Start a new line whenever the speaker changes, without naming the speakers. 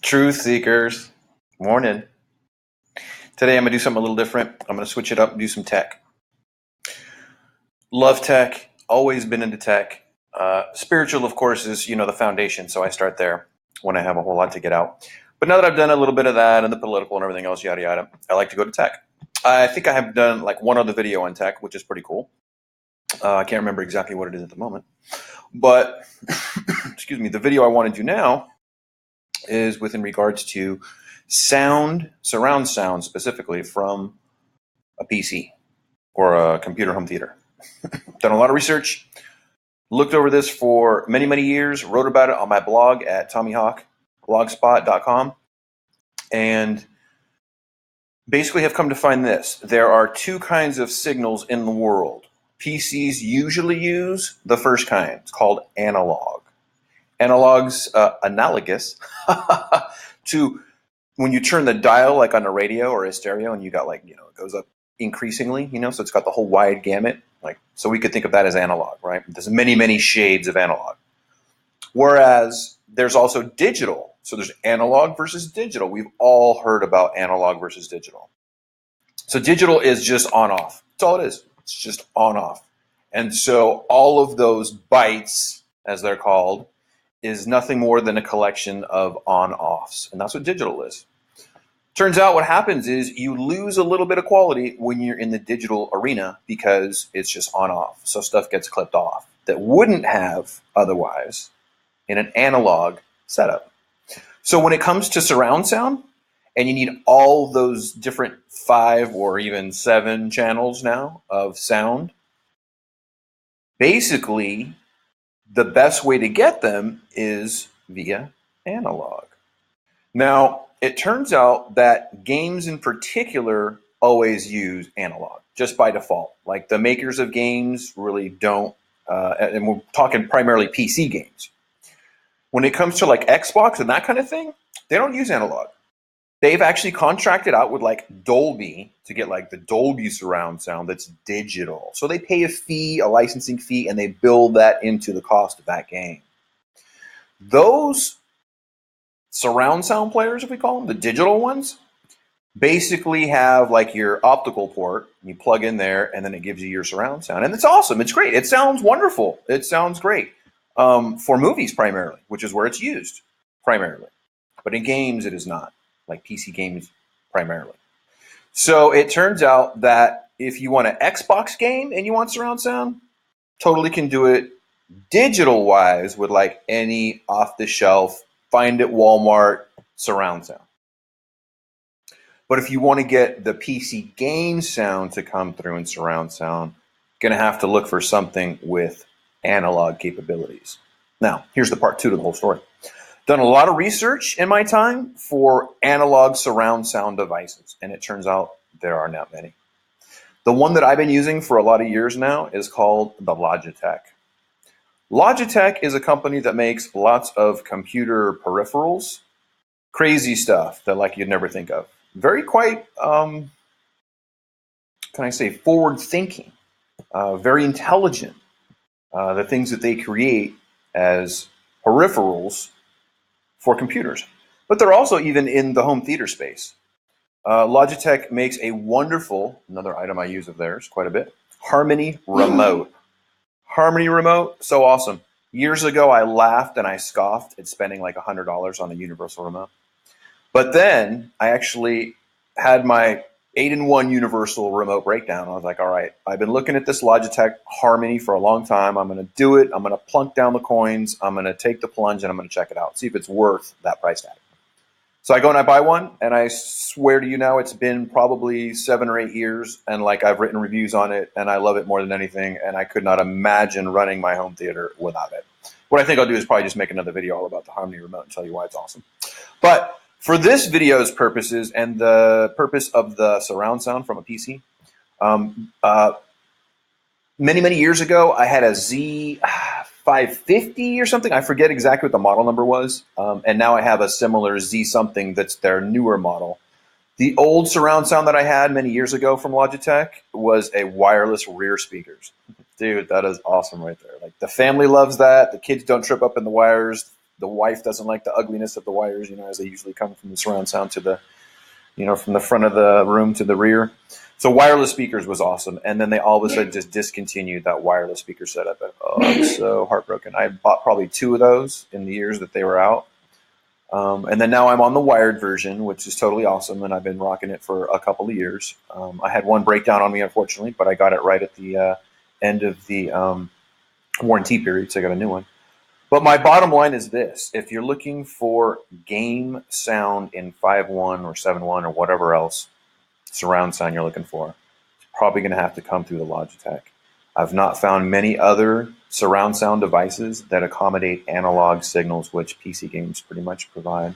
Truth seekers, morning. Today I'm going to do something a little different. I'm going to switch it up and do some tech. Love tech, always been into tech. Spiritual, of course, is, the foundation, so I start there when I have a whole lot to get out. But now that I've done a little bit of that and the political and everything else, yada, yada, I like to go to tech. I think I have done like one other video on tech, which is pretty cool. I can't remember exactly what it is at the moment. But, excuse me, the video I want to do now is within regards to sound, surround sound specifically from a PC or a computer home theater. Done a lot of research, looked over this for many, many years, wrote about it on my blog at TommyHawkBlogspot.com, and basically have come to find this. There are two kinds of signals in the world. PCs usually use the first kind. It's called analog. Analog's analogous to when you turn the dial like on a radio or a stereo and you got it goes up increasingly, so it's got the whole wide gamut. So we could think of that as analog, right? There's many, many shades of analog. Whereas there's also digital. So there's analog versus digital. We've all heard about analog versus digital. So digital is just on off. That's all it is. It's just on off. And so all of those bytes, as they're called, is nothing more than a collection of on-offs. And that's what digital is. Turns out what happens is you lose a little bit of quality when you're in the digital arena because it's just on-off. So stuff gets clipped off that wouldn't have otherwise in an analog setup. So when it comes to surround sound, and you need all those different 5 or even 7 channels now of sound, basically the best way to get them is via analog. Now, it turns out that games in particular always use analog, just by default. Like the makers of games really don't, and we're talking primarily PC games. When it comes to like Xbox and that kind of thing, they don't use analog. They've actually contracted out with like Dolby to get like the Dolby surround sound that's digital. So they pay a fee, a licensing fee, and they build that into the cost of that game. Those surround sound players, if we call them, the digital ones, basically have like your optical port, you plug in there, and then it gives you your surround sound. And it's awesome. It's great. It sounds wonderful. It sounds great for movies primarily, which is where it's used primarily. But in games, it is not. Like PC games primarily. So it turns out that if you want an Xbox game and you want surround sound, totally can do it digital wise with like any off the shelf, find at Walmart surround sound. But if you want to get the PC game sound to come through in surround sound, you're going to have to look for something with analog capabilities. Now, here's the part 2 to the whole story. Done a lot of research in my time for analog surround sound devices, and it turns out there are not many. The one that I've been using for a lot of years now is called the Logitech. Logitech is a company that makes lots of computer peripherals, crazy stuff that like you'd never think of. Very quite, forward thinking, very intelligent. The things that they create as peripherals for computers, but they're also even in the home theater space. Logitech makes a wonderful, another item I use of theirs quite a bit, Harmony Remote. Harmony Remote, so awesome. Years ago, I laughed and I scoffed at spending like $100 on a universal remote. But then I actually had my 8-in-1 universal remote breakdown. I was like, all right, I've been looking at this Logitech Harmony for a long time. I'm going to do it. I'm going to plunk down the coins. I'm going to take the plunge and I'm going to check it out, see if it's worth that price tag. So I go and I buy one, and I swear to you now, it's been probably 7 or 8 years, and like I've written reviews on it, and I love it more than anything, and I could not imagine running my home theater without it. What I think I'll do is probably just make another video all about the Harmony Remote and tell you why it's awesome. But for this video's purposes and the purpose of the surround sound from a PC, many, many years ago, I had a Z550 or something. I forget exactly what the model number was. And now I have a similar Z something that's their newer model. The old surround sound that I had many years ago from Logitech was a wireless rear speakers. Dude, that is awesome right there. Like the family loves that. The kids don't trip up in the wires. the wife doesn't like the ugliness of the wires, as they usually come from the surround sound to the, from the front of the room to the rear. So wireless speakers was awesome. And then they all of a sudden just discontinued that wireless speaker setup. I was so heartbroken. I bought probably 2 of those in the years that they were out. And then now I'm on the wired version, which is totally awesome, and I've been rocking it for a couple of years. I had one breakdown on me, unfortunately, but I got it right at the end of the warranty period, so I got a new one. But my bottom line is this. If you're looking for game sound in 5.1 or 7.1 or whatever else surround sound you're looking for, it's probably going to have to come through the Logitech. I've not found many other surround sound devices that accommodate analog signals, which PC games pretty much provide.